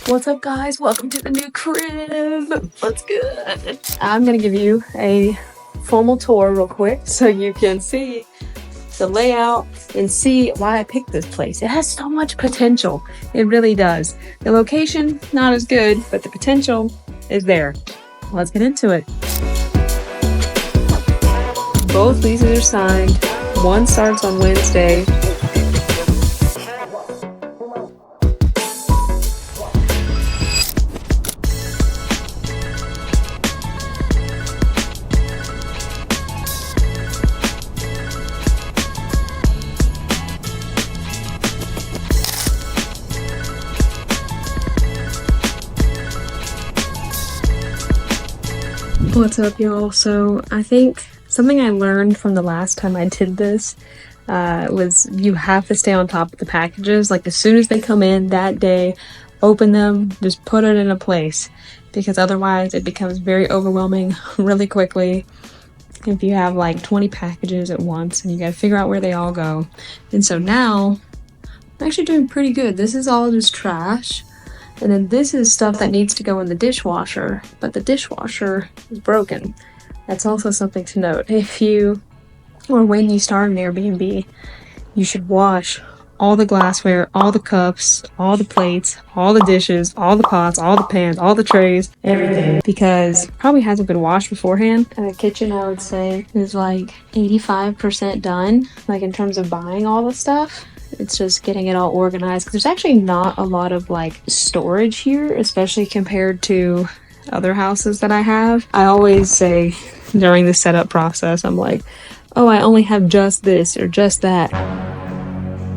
What's up, guys? Welcome to the new crib. What's good? I'm gonna give you a formal tour real quick so you can see the layout and see why I picked this place. It has so much potential. It really does. The location, not as good, but the potential is there. Let's get into it. Both leases are signed. One starts on Wednesday. What's up, y'all? So I think something I learned from the last time I did this was you have to stay on top of the packages. Like, as soon as they come in that day, open them, just put it in a place, because otherwise it becomes very overwhelming really quickly if you have like 20 packages at once and you got to figure out where they all go. And so now I'm actually doing pretty good. This is all just trash. And then this is stuff that needs to go in the dishwasher, but the dishwasher is broken. That's also something to note. If you, or when you start an Airbnb, you should wash all the glassware, all the cups, all the plates, all the dishes, all the pots, all the pans, all the trays, everything. Because it probably hasn't been washed beforehand. And the kitchen, I would say, is like 85% done, like in terms of buying all the stuff. It's just getting it all organized. There's actually not a lot of like storage here, especially compared to other houses that I have. I always say during the setup process, I'm like, oh, I only have just this or just that.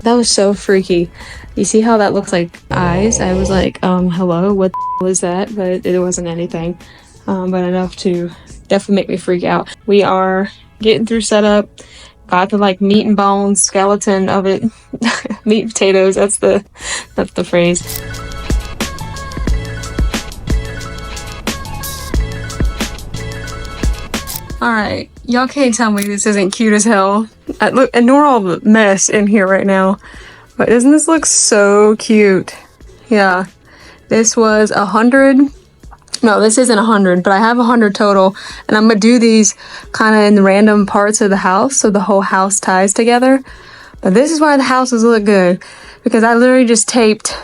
That was so freaky. You see how that looks like eyes? I was like, hello, what the is that? But it wasn't anything, but enough to definitely make me freak out. We are getting through setup. Got the like meat and bones skeleton of it. Meat and potatoes, that's the phrase. Alright, y'all can't tell me this isn't cute as hell. Look, ignore all the mess in here right now, but doesn't this look so cute? Yeah, this was 100. No, this isn't 100, but I have 100 total, and I'm gonna do these kind of in random parts of the house so the whole house ties together. But this is why the houses look good, because I literally just taped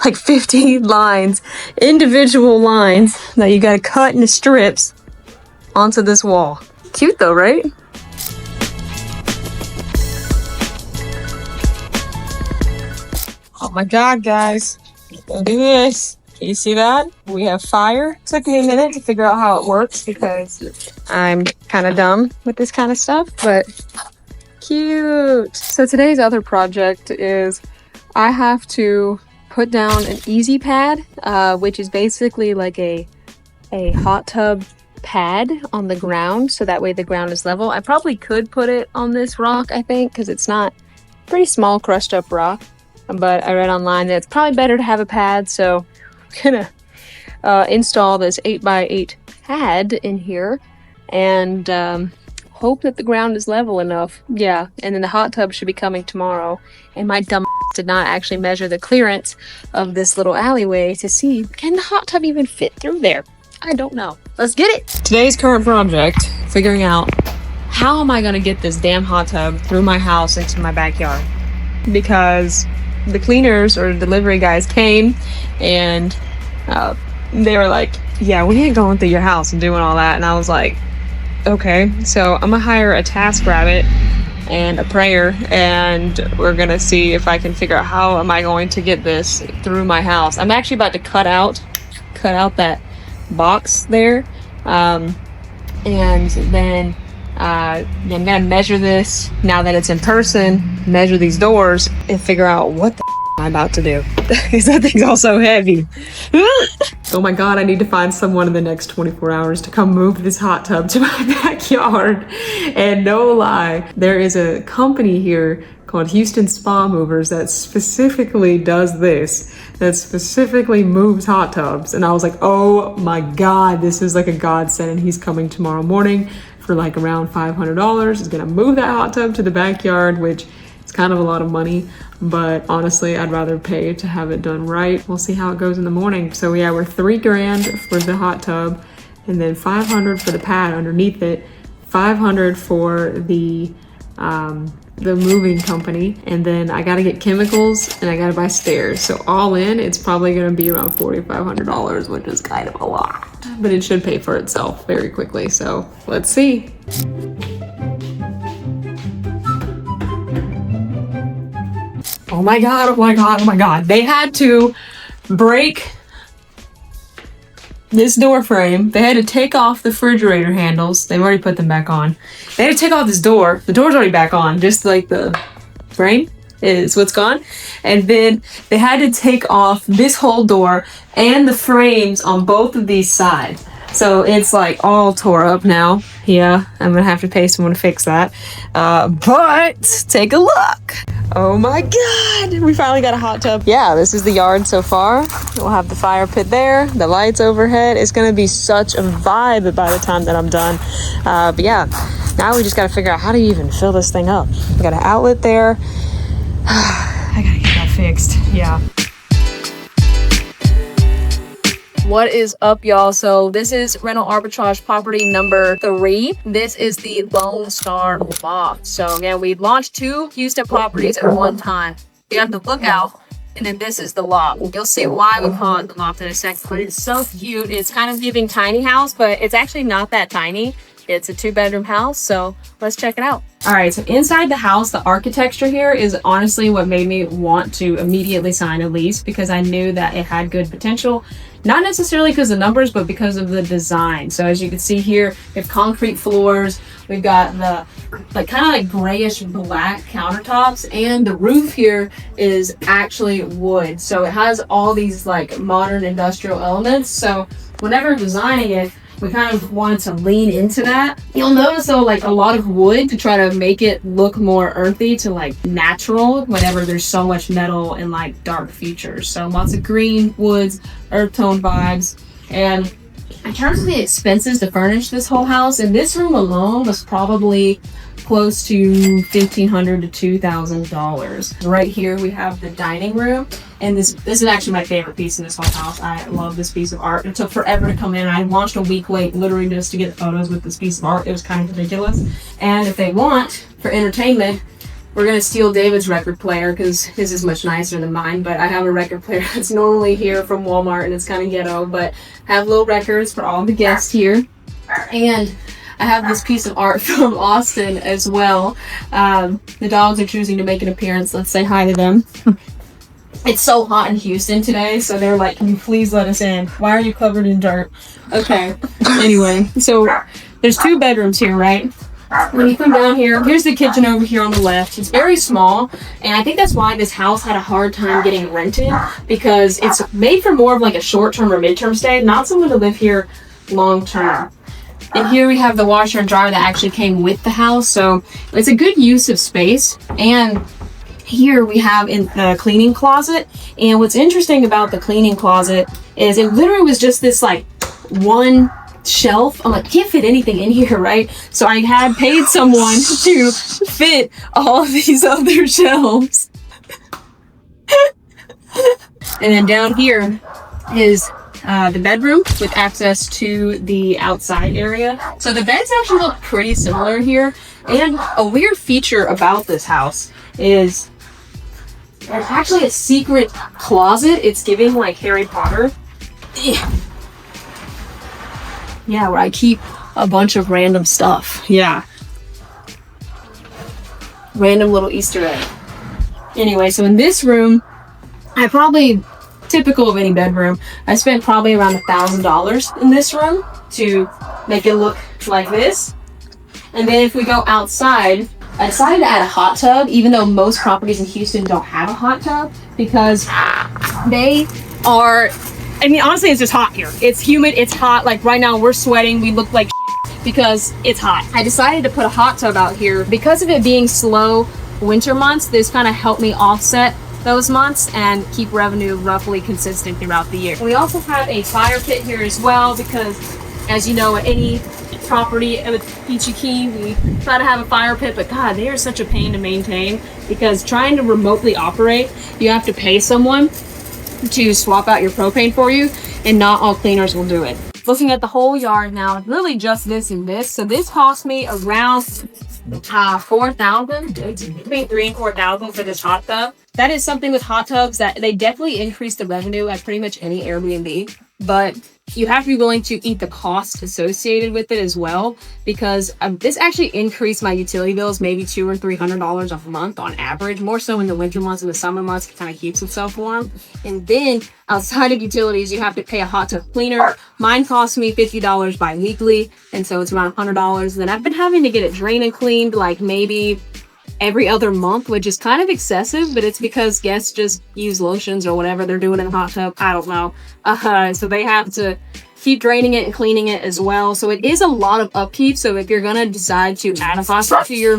like 50 lines, individual lines that you gotta cut into strips onto this wall. Cute though, right? Oh my god, guys, look at this. You see that? We have fire. It took me a minute to figure out how it works because I'm kind of dumb with this kind of stuff, but cute. So today's other project is I have to put down an easy pad, which is basically like a hot tub pad on the ground, so that way the ground is level. I probably could put it on this rock, I think, because it's not pretty small crushed up rock, but I read online that it's probably better to have a pad, so gonna install this 8x8 pad in here and hope that the ground is level enough. Yeah, and then the hot tub should be coming tomorrow, and my dumb did not actually measure the clearance of this little alleyway to see, can the hot tub even fit through there? I don't know. Let's get it. Today's current project, figuring out how am I gonna get this damn hot tub through my house into my backyard, because the cleaners or delivery guys came and they were like, yeah, we ain't going through your house and doing all that. And I was like, okay, so I'm gonna hire a TaskRabbit and a prayer, and we're gonna see if I can figure out how am I going to get this through my house. I'm actually about to cut out that box there, and then I'm gonna measure this now that it's in person, measure these doors, and figure out what the I'm about to do, because that thing's all so heavy. Oh my god, I need to find someone in the next 24 hours to come move this hot tub to my backyard. And no lie, there is a company here called Houston Spa Movers that specifically does this, that specifically moves hot tubs. And I was like, oh my god, this is like a godsend, and he's coming tomorrow morning for like around $500. He's gonna move that hot tub to the backyard, which It's kind of a lot of money, but honestly, I'd rather pay to have it done right. We'll see how it goes in the morning. So yeah, we're $3,000 for the hot tub, and then $500 for the pad underneath it, $500 for the moving company, and then I gotta get chemicals and I gotta buy stairs. So all in, it's probably gonna be around $4,500, which is kind of a lot, but it should pay for itself very quickly. So let's see. Oh my God, oh my God, oh my God. They had to break this door frame. They had to take off the refrigerator handles. They've already put them back on. They had to take off this door. The door's already back on, just like the frame is what's gone. And then they had to take off this whole door and the frames on both of these sides. So it's like all tore up now. Yeah, I'm gonna have to pay someone to fix that. But take a look. Oh my God, we finally got a hot tub. Yeah, this is the yard so far. We'll have the fire pit there, the lights overhead. It's gonna be such a vibe by the time that I'm done. But yeah, now we just gotta figure out how to even fill this thing up. We got an outlet there. I gotta get that fixed, yeah. What is up, y'all? So this is rental arbitrage property number 3. This is the Lone Star Loft. So again, we launched 2 Houston properties at one time. We have the Lookout, and then this is the loft. You'll see why we call it the loft in a second, but it's so cute. It's kind of giving tiny house, but it's actually not that tiny. It's a 2-bedroom house, so let's check it out. All right, so inside the house, the architecture here is honestly what made me want to immediately sign a lease, because I knew that it had good potential. Not necessarily because of the numbers, but because of the design. So as you can see here, we have concrete floors. We've got the kind of like grayish black countertops, and the roof here is actually wood. So it has all these like modern industrial elements. So whenever designing it, we kind of wanted to lean into that. You'll notice though, like a lot of wood to try to make it look more earthy to like natural whenever there's so much metal and like dark features. So lots of green, woods, earth tone vibes. And in terms of the expenses to furnish this whole house, and this room alone was probably close to $1,500 to $2,000. Right here we have the dining room, and this is actually my favorite piece in this whole house. I love this piece of art. It took forever to come in. I launched a week late, literally just to get photos with this piece of art. It was kind of ridiculous. And if they want, for entertainment, we're gonna steal David's record player because his is much nicer than mine, but I have a record player that's normally here from Walmart, and it's kind of ghetto, but I have little records for all the guests here. And I have this piece of art from Austin as well. The dogs are choosing to make an appearance. Let's say hi to them. It's so hot in Houston today, so they're like, can you please let us in? Why are you covered in dirt? Okay, anyway, so there's 2 bedrooms here, right? When you come down here, here's the kitchen over here on the left. It's very small, and I think that's why this house had a hard time getting rented, because it's made for more of like a short-term or mid-term stay, not someone to live here long-term. And here we have the washer and dryer that actually came with the house, so it's a good use of space. And here we have in the cleaning closet, and what's interesting about the cleaning closet is it literally was just this like one shelf. I'm like, can't fit anything in here, right? So I had paid someone to fit all of these other shelves. And then down here is the bedroom with access to the outside area. So the beds actually look pretty similar here. And a weird feature about this house is there's actually a secret closet. It's giving like Harry Potter. Yeah, where I keep a bunch of random stuff. Yeah. Random little Easter egg. Anyway, so in this room, I probably, typical of any bedroom, I spent probably around $1,000 in this room to make it look like this. And then if we go outside, I decided to add a hot tub, even though most properties in Houston don't have a hot tub, because they are, I mean, honestly, it's just hot here. It's humid, it's hot. Like right now we're sweating, we look like shit because it's hot. I decided to put a hot tub out here. Because of it being slow winter months, this kind of helped me offset those months and keep revenue roughly consistent throughout the year. We also have a fire pit here as well, because as you know, any property with Peachy Key. We try to have a fire pit, but God, they are such a pain to maintain because trying to remotely operate, you have to pay someone to swap out your propane for you, and not all cleaners will do it. Looking at the whole yard now, really just this and this. So this cost me around $4,000, between $3,000 and $4,000 for this hot tub. That is something with hot tubs that they definitely increase the revenue at pretty much any Airbnb, but you have to be willing to eat the cost associated with it as well, because this actually increased my utility bills maybe $200 or $300 a month on average, more so in the winter months and the summer months. It kind of keeps itself warm. And then outside of utilities, you have to pay a hot tub cleaner. Mine costs me $50 bi-weekly, and so it's around $100. And then I've been having to get it drained and cleaned like maybe every other month, which is kind of excessive, but it's because guests just use lotions or whatever they're doing in the hot tub. I don't know. So they have to keep draining it and cleaning it as well. So it is a lot of upkeep. So if you're going to decide to add a hot tub to your...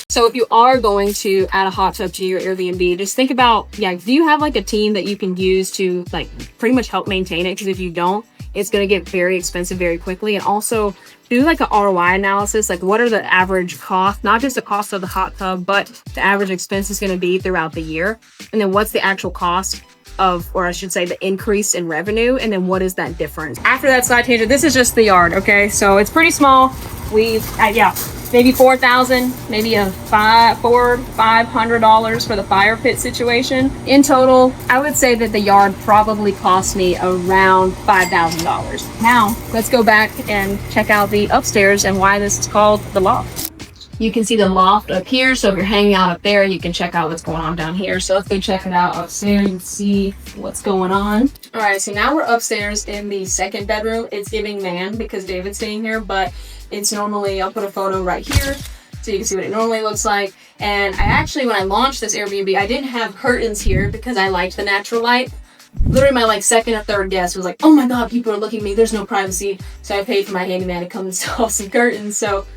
So if you are going to add a hot tub to your Airbnb, just think about, do you have like a team that you can use to like pretty much help maintain it? Because if you don't, it's going to get very expensive very quickly. And also do like an ROI analysis, like what are the average costs, not just the cost of the hot tub, but the average expense is going to be throughout the year. And then what's the actual cost of, or I should say the increase in revenue, and then what is that difference? After that side tangent, this is just the yard, okay? So it's pretty small. We've, maybe $4,000, maybe $500 for the fire pit situation. In total, I would say that the yard probably cost me around $5,000. Now, let's go back and check out the upstairs and why this is called the loft. You can see the loft up here, so if you're hanging out up there, you can check out what's going on down here. So let's go check it out upstairs and see what's going on. All right, so now we're upstairs in the second bedroom. It's giving man because David's staying here, but it's normally, I'll put a photo right here so you can see what it normally looks like. And I actually, when I launched this Airbnb, I didn't have curtains here because I liked the natural light. Literally my second or third guest was like, oh my God, people are looking at me, there's no privacy. So I paid for my handyman to come install some curtains. So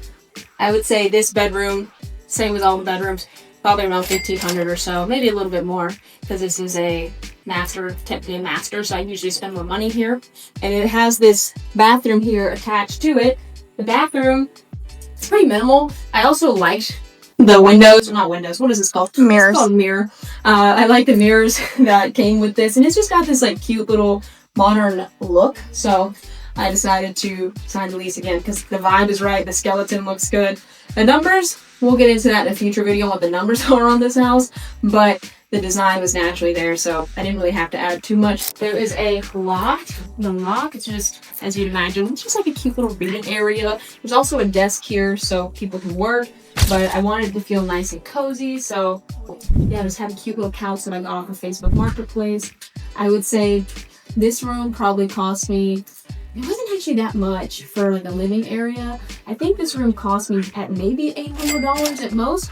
I would say this bedroom, same as all the bedrooms, probably around $1,500 or so, maybe a little bit more, because this is a master, technically a master, so I usually spend more money here. And it has this bathroom here attached to it. The bathroom, it's pretty minimal. I also liked the windows, not windows, what is this called? Mirrors. It's called mirror. I like the mirrors that came with this, and it's just got this cute little modern look. So I decided to sign the lease again because the vibe is right. The skeleton looks good. The numbers, we'll get into that in a future video, what the numbers are on this house, but the design was naturally there, so I didn't really have to add too much. There is a loft. The loft, it's just, as you'd imagine, it's just like a cute little reading area. There's also a desk here so people can work, but I wanted it to feel nice and cozy, so yeah, just have a cute little couch that I got off of Facebook Marketplace. I would say this room probably cost me, it wasn't actually that much for a living area. I think this room cost me at maybe $800 at most,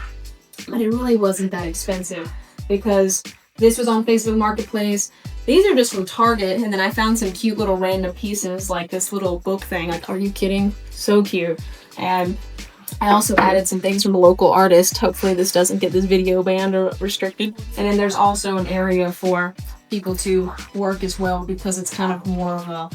but it really wasn't that expensive because this was on Facebook Marketplace. These are just from Target, and then I found some cute little random pieces like this little book thing. Are you kidding? So cute. And I also added some things from a local artist. Hopefully this doesn't get this video banned or restricted. And then there's also an area for people to work as well because it's kind of more of a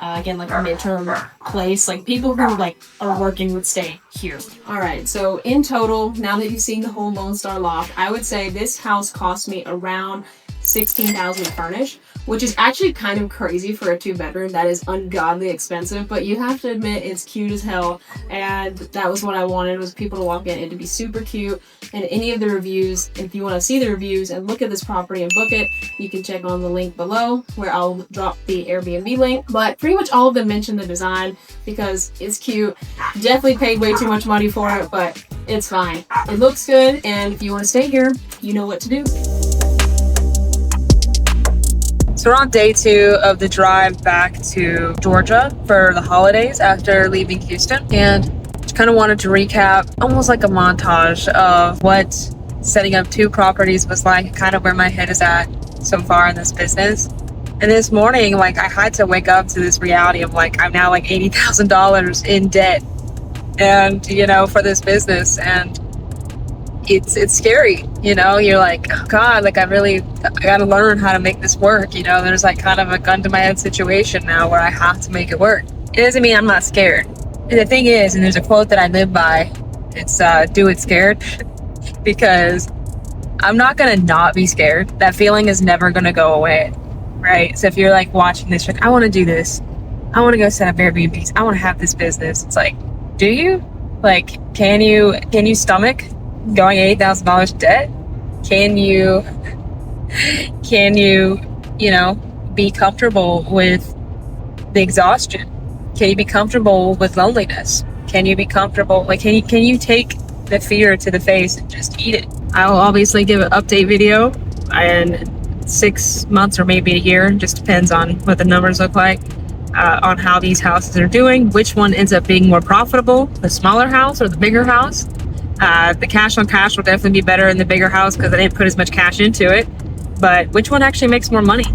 again, a midterm place. People who are working would stay here. All right, so in total, now that you've seen the whole Lone Star loft, I would say this house cost me around $16,000 furnished, which is actually kind of crazy for a 2-bedroom. That is ungodly expensive, but you have to admit it's cute as hell, and that was what I wanted, was people to walk in and to be super cute. And any of the reviews, if you want to see the reviews and look at this property and book it, you can check on the link below where I'll drop the Airbnb link. But pretty much all of them mention the design because it's cute. Definitely paid way too much money for it, but it's fine. It looks good, and if you want to stay here, you know what to do. So we're on day 2 of the drive back to Georgia for the holidays after leaving Houston, and just kind of wanted to recap almost like a montage of what setting up 2 properties was like, kind of where my head is at so far in this business. And this morning, I had to wake up to this reality of I'm now $80,000 in debt, and for this business, and it's scary, you're like, oh God, I gotta learn how to make this work. There's kind of a gun to my head situation now where I have to make it work. It doesn't mean I'm not scared. the thing is, and there's a quote that I live by, it's do it scared, because I'm not gonna not be scared. That feeling is never gonna go away, right? So if you're like watching this, like, I want to do this, I want to go set up Airbnbs, I want to have this business. It's like, do you? Like, can you stomach going $8,000 debt? Can you, you know, be comfortable with the exhaustion? Can you be comfortable with loneliness? Can you be comfortable, like, can you take the fear to the face and just eat it? I'll obviously give an update video in 6 months or maybe a year, just depends on what the numbers look like, on how these houses are doing, which one ends up being more profitable, the smaller house or the bigger house. The cash on cash will definitely be better in the bigger house because I didn't put as much cash into it, but which one actually makes more money?